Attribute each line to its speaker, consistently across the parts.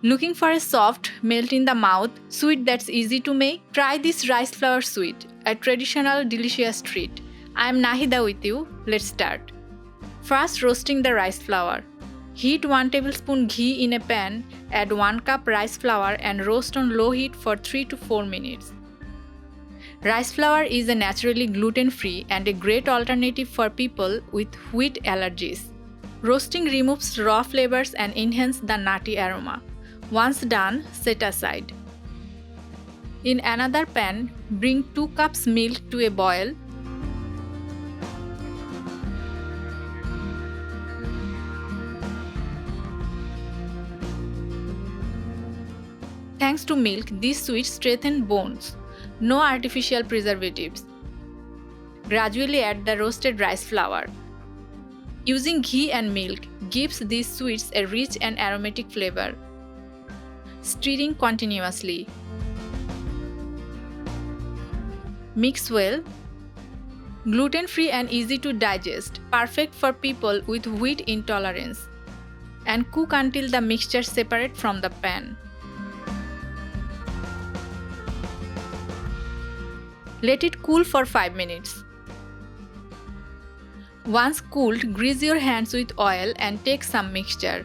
Speaker 1: Looking for a soft, melt-in-the-mouth sweet that's easy to make? Try this rice flour sweet, a traditional delicious treat. I am Nahida with you. Let's start. First, roasting the rice flour. Heat 1 tablespoon ghee in a pan, add 1 cup rice flour and roast on low heat for 3 to 4 minutes. Rice flour is a naturally gluten-free and a great alternative for people with wheat allergies. Roasting removes raw flavors and enhances the nutty aroma. Once done, set aside. In another pan, bring 2 cups milk to a boil. Thanks to milk, these sweets strengthen bones. No artificial preservatives. Gradually add the roasted rice flour. Using ghee and milk gives these sweets a rich and aromatic flavor. Stirring continuously. Mix well. Gluten-free and easy to digest, perfect for people with wheat intolerance. And cook until the mixture separates from the pan. Let it cool for 5 minutes. Once cooled, grease your hands with oil and take some mixture.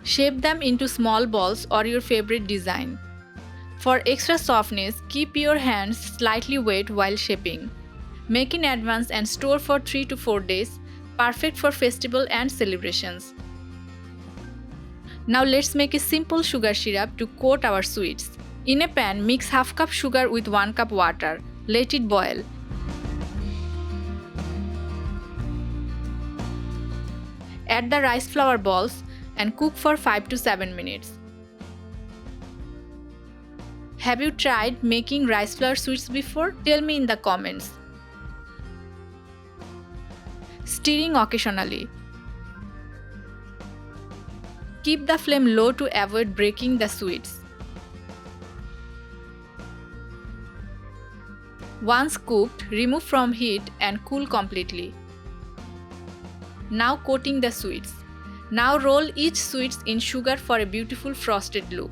Speaker 1: Shape them into small balls or your favorite design. For extra softness, keep your hands slightly wet while shaping. Make in advance and store for 3 to 4 days, perfect for festival and celebrations. Now let's make a simple sugar syrup to coat our sweets. In a pan, mix half cup sugar with 1 cup water. Let it boil. Add the rice flour balls and cook for 5 to 7 minutes. Have you tried making rice flour sweets before? Tell me in the comments. Stirring occasionally. Keep the flame low to avoid breaking the sweets. Once cooked, remove from heat and cool completely. Now coating the sweets. Now roll each sweets in sugar for a beautiful frosted look.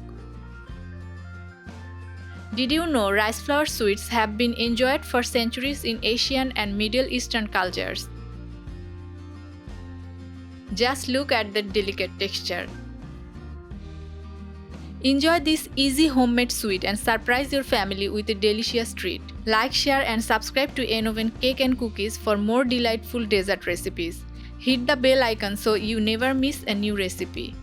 Speaker 1: Did you know rice flour sweets have been enjoyed for centuries in Asian and Middle Eastern cultures? Just look at the delicate texture. Enjoy this easy homemade sweet and surprise your family with a delicious treat. Like, share and subscribe to Enoven Cake and Cookies for more delightful dessert recipes. Hit the bell icon so you never miss a new recipe.